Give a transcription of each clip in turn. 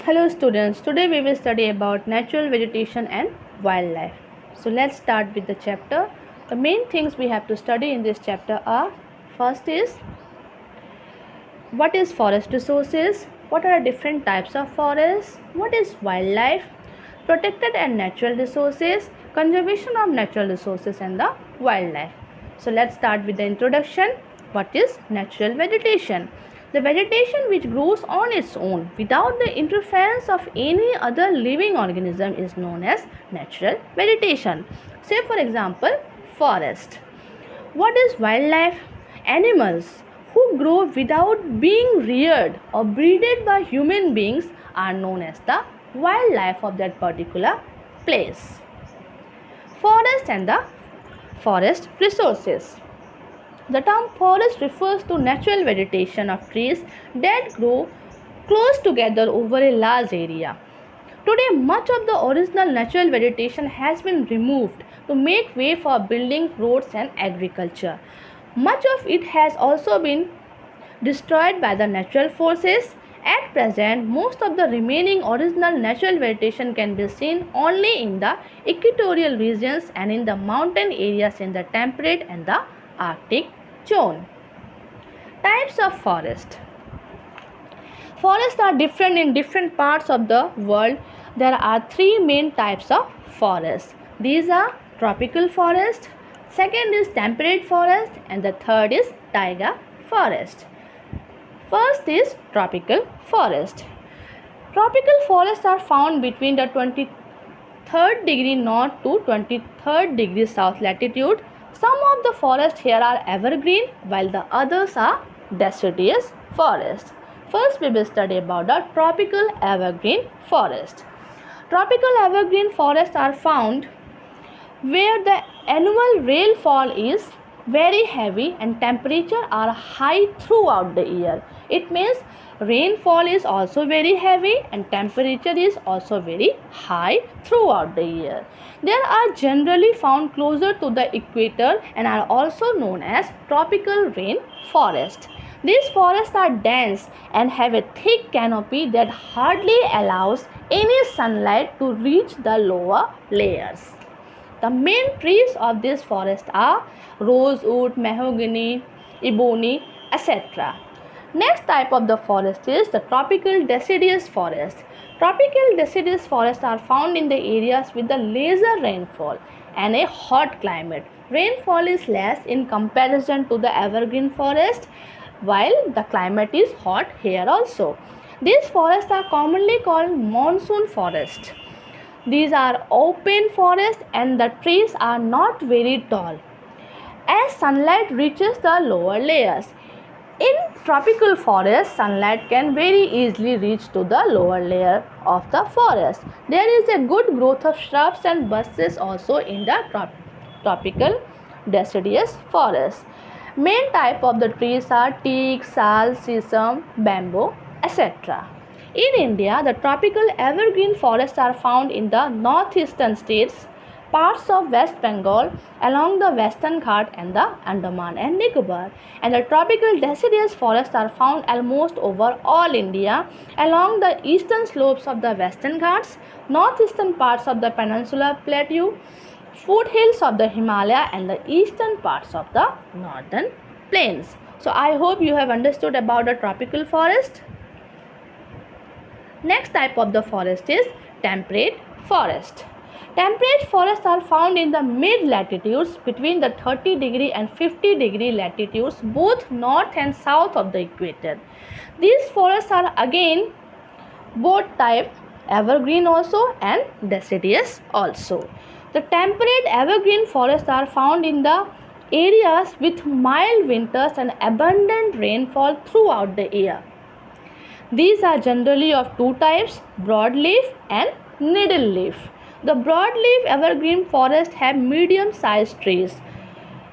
Hello students, today we will study about natural vegetation and wildlife. So let's start with the chapter. The main things we have to study in this chapter are: first is what is forest resources, what are different types of forests, what is wildlife, protected and natural resources, conservation of natural resources and the wildlife. So let's start with the introduction. What is natural vegetation? The vegetation which grows on its own without the interference of any other living organism is known as natural vegetation. Say for example, forest. What is wildlife? Animals who grow without being reared or breeded by human beings are known as the wildlife of that particular place. Forest and the forest resources. The term forest refers to natural vegetation of trees that grow close together over a large area. Today, much of the original natural vegetation has been removed to make way for building, roads and agriculture. Much of it has also been destroyed by the natural forces. At present, most of the remaining original natural vegetation can be seen only in the equatorial regions and in the mountain areas in the temperate and the Arctic zone. Types of forest. Forests are different in different parts of the world. There are three main types of forests. These are tropical forest, second is temperate forest, and the third is taiga forest. First is tropical forest. Tropical forests are found between the 23rd degree north to 23rd degree south latitude. Some of the forests here are evergreen while the others are deciduous forests. First we will study about the tropical evergreen forest. Tropical evergreen forests are found where the annual rainfall is very heavy and temperature are high throughout the year. It means rainfall is also very heavy and temperature is also very high throughout the year. They are generally found closer to the equator and are also known as tropical rain forest. These forests are dense and have a thick canopy that hardly allows any sunlight to reach the lower layers. The main trees of this forest are rosewood, mahogany, ebony, etc. Next type of the forest is the tropical deciduous forest. Tropical deciduous forests are found in the areas with the lesser rainfall and a hot climate. Rainfall is less in comparison to the evergreen forest, while the climate is hot here also. These forests are commonly called monsoon forest. These are open forests and the trees are not very tall as sunlight reaches the lower layers. In tropical forests, sunlight can very easily reach to the lower layer of the forest. There is a good growth of shrubs and bushes also in the tropical deciduous forest. Main type of the trees are teak, sal, sesame, bamboo, etc. In India, the tropical evergreen forests are found in the northeastern states, parts of West Bengal, along the Western Ghat and the Andaman and Nicobar. And the tropical deciduous forests are found almost over all India, along the eastern slopes of the Western Ghats, northeastern parts of the Peninsular Plateau, foothills of the Himalaya and the eastern parts of the northern plains. So I hope you have understood about the tropical forest. Next type of the forest is temperate forest. Temperate forests are found in the mid latitudes between the 30 degree and 50 degree latitudes, both north and south of the equator. These forests are again both type evergreen also and deciduous also. The temperate evergreen forests are found in the areas with mild winters and abundant rainfall throughout the year. These are generally of two types, broadleaf and needle-leaf. The broadleaf evergreen forests have medium-sized trees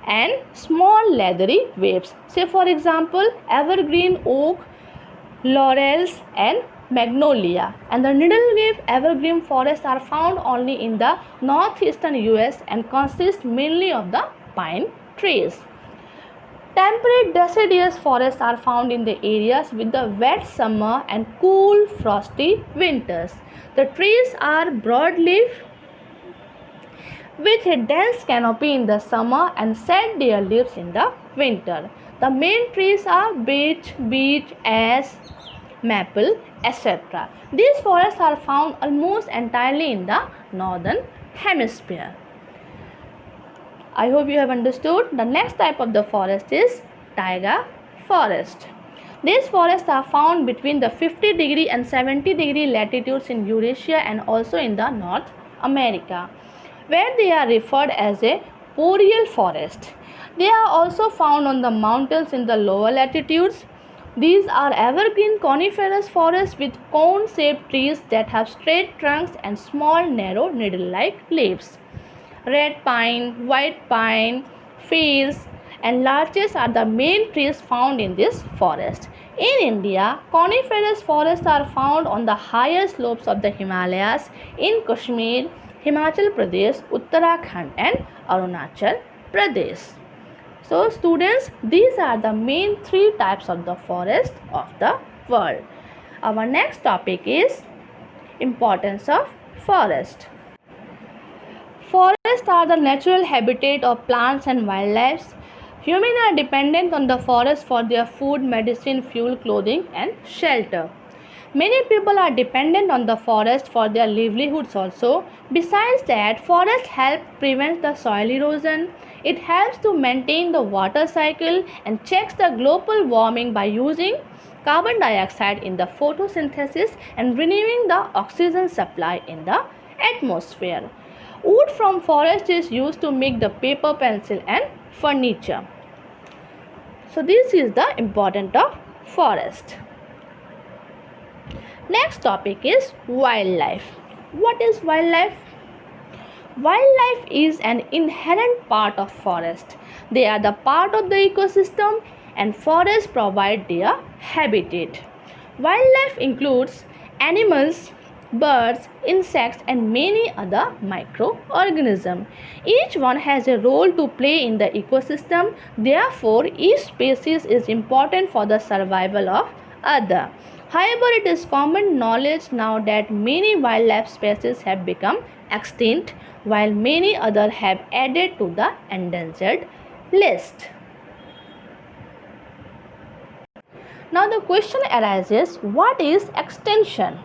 and small leathery waves. Say for example, evergreen oak, laurels and magnolia. And the needle-leaf evergreen forests are found only in the northeastern US and consist mainly of the pine trees. Temperate deciduous forests are found in the areas with the wet summer and cool frosty winters. The trees are broadleaf with a dense canopy in the summer and shed their leaves in the winter. The main trees are beech, ash, maple, etc. These forests are found almost entirely in the northern hemisphere. I hope you have understood. The next type of the forest is taiga forest. These forests are found between the 50° and 70° latitudes in Eurasia and also in the North America, where they are referred as a boreal forest. They are also found on the mountains in the lower latitudes. These are evergreen coniferous forests with cone-shaped trees that have straight trunks and small narrow needle-like leaves. Red pine, white pine, firs, and larches are the main trees found in this forest. In India, coniferous forests are found on the higher slopes of the Himalayas in Kashmir, Himachal Pradesh, Uttarakhand, and Arunachal Pradesh. So students, these are the main three types of the forest of the world. Our next topic is importance of forest. Forests are the natural habitat of plants and wildlife. Humans are dependent on the forest for their food, medicine, fuel, clothing, and shelter. Many people are dependent on the forest for their livelihoods also. Besides that, forests help prevent the soil erosion. It helps to maintain the water cycle and checks the global warming by using carbon dioxide in the photosynthesis and renewing the oxygen supply in the atmosphere. Wood from forest is used to make the paper, pencil, and furniture. So this is the importance of forest. Next topic is wildlife. What is wildlife? Wildlife is an inherent part of forest. They are the part of the ecosystem and forests provide their habitat. Wildlife includes animals, birds, insects, and many other microorganisms. Each one has a role to play in the ecosystem. Therefore, each species is important for the survival of other. However, it is common knowledge now that many wildlife species have become extinct, while many others have added to the endangered list. Now the question arises, what is extinction?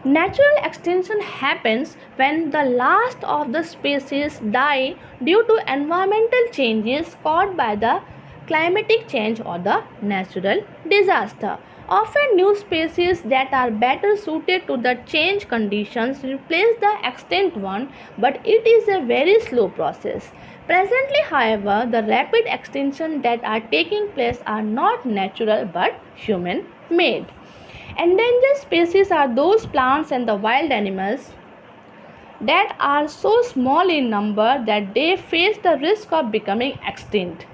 Natural extinction happens when the last of the species die due to environmental changes caused by the climatic change or the natural disaster. Often new species that are better suited to the change conditions replace the extinct one, but it is a very slow process. Presently, however, the rapid extinction that are taking place are not natural but human made. Endangered species are those plants and the wild animals that are so small in number that they face the risk of becoming extinct.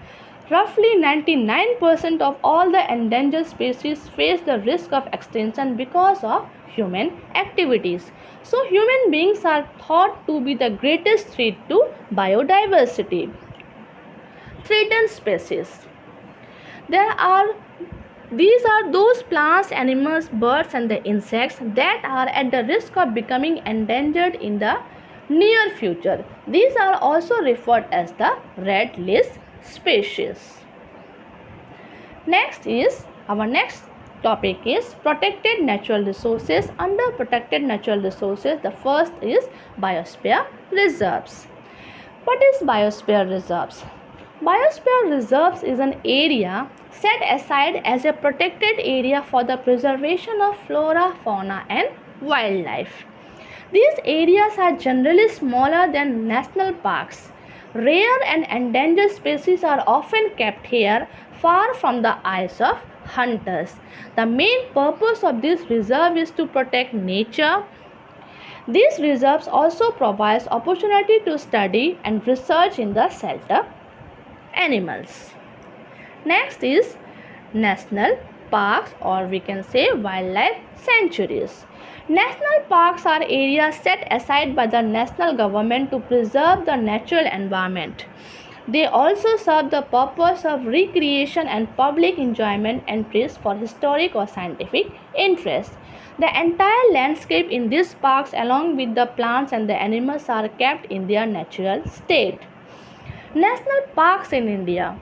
Roughly 99% of all the endangered species face the risk of extinction because of human activities. So human beings are thought to be the greatest threat to biodiversity. Threatened species. These are those plants, animals, birds, and the insects that are at the risk of becoming endangered in the near future. These are also referred as the red list species. Our next topic is protected natural resources. Under protected natural resources, the first is biosphere reserves. What is biosphere reserves? Biosphere reserves is an area set aside as a protected area for the preservation of flora, fauna, and wildlife. These areas are generally smaller than national parks. Rare and endangered species are often kept here, far from the eyes of hunters. The main purpose of this reserve is to protect nature. These reserves also provide opportunity to study and research in the shelter animals. Next is national parks, or we can say wildlife sanctuaries. National parks are areas set aside by the national government to preserve the natural environment. They also serve the purpose of recreation and public enjoyment entries for historic or scientific interest. The entire landscape in these parks, along with the plants and the animals, are kept in their natural state. National parks in India.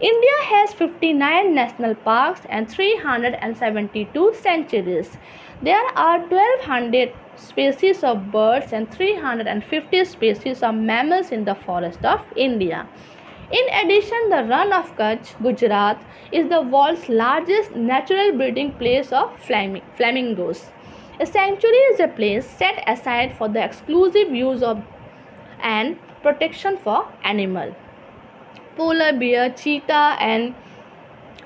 India has 59 national parks and 372 sanctuaries. There are 1200 species of birds and 350 species of mammals in the forest of India. In addition, the Run of Kutch, Gujarat, is the world's largest natural breeding place of flamingos. A sanctuary is a place set aside for the exclusive use of and protection for animals. Polar bear, cheetah, and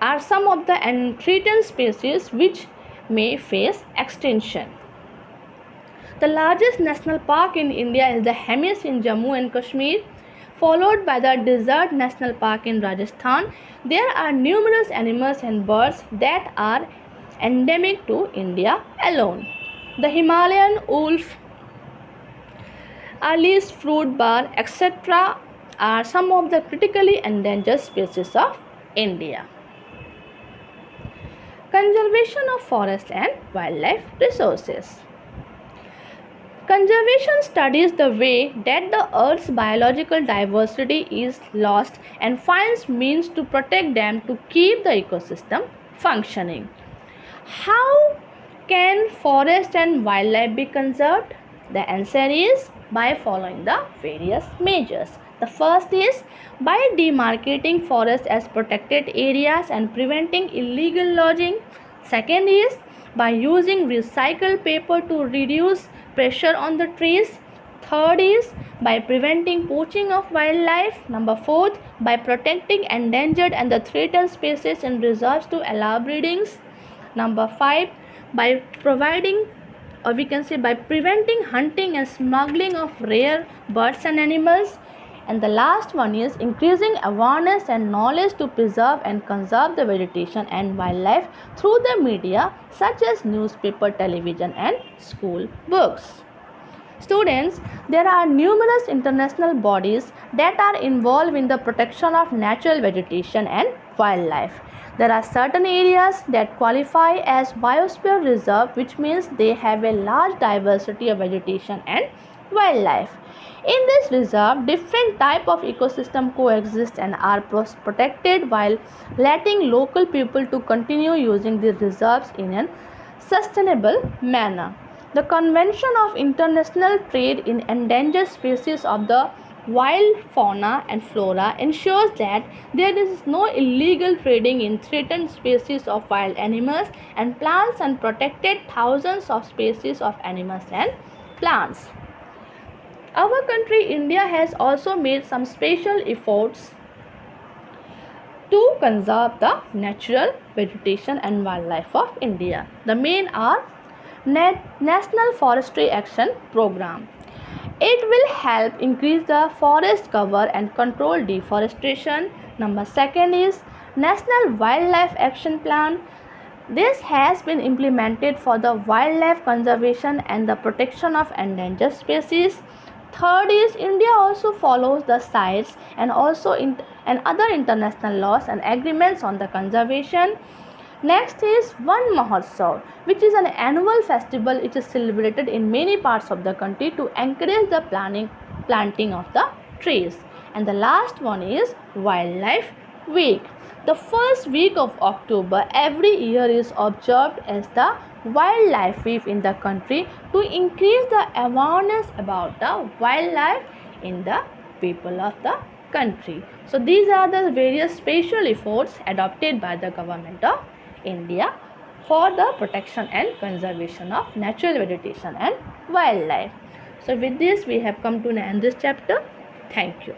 are some of the threatened species which may face extinction. The largest national park in India is the Hemis in Jammu and Kashmir, followed by the Desert National Park in Rajasthan. There are numerous animals and birds that are endemic to India alone. The Himalayan wolf, Alice fruit bar, etc. are some of the critically endangered species of India. Conservation of forest and wildlife resources. Conservation studies the way that the Earth's biological diversity is lost and finds means to protect them to keep the ecosystem functioning. How can forest and wildlife be conserved? The answer is by following the various measures. The first is by demarcating forests as protected areas and preventing illegal logging. Second is by using recycled paper to reduce pressure on the trees. Third is by preventing poaching of wildlife. Number fourth, by protecting endangered and the threatened species in reserves to allow breedings. Number 5, by providing or we can say by preventing hunting and smuggling of rare birds and animals. And the last one is increasing awareness and knowledge to preserve and conserve the vegetation and wildlife through the media such as newspaper, television and school books. Students, there are numerous international bodies that are involved in the protection of natural vegetation and wildlife. There are certain areas that qualify as biosphere reserve, which means they have a large diversity of vegetation and wildlife. In this reserve, different type of ecosystem coexist and are protected while letting local people to continue using the reserves in a sustainable manner. The Convention of International Trade in Endangered Species of the Wild Fauna and Flora ensures that there is no illegal trading in threatened species of wild animals and plants and protected thousands of species of animals and plants. Our country India has also made some special efforts to conserve the natural vegetation and wildlife of India. The main are National Forestry Action Program. It will help increase the forest cover and control deforestation. Number 2 is National Wildlife Action Plan. This has been implemented for the wildlife conservation and the protection of endangered species. Third is India also follows the CITES and also and other international laws and agreements on the conservation. Next is Van Mahotsav, which is an annual festival. It is celebrated in many parts of the country to encourage the planting of the trees. And the last one is Wildlife Week. The first week of October every year is observed as the Wildlife Week in the country to increase the awareness about the wildlife in the people of the country. So these are the various special efforts adopted by the government of India for the protection and conservation of natural vegetation and wildlife. So with this we have come to end this chapter. Thank you.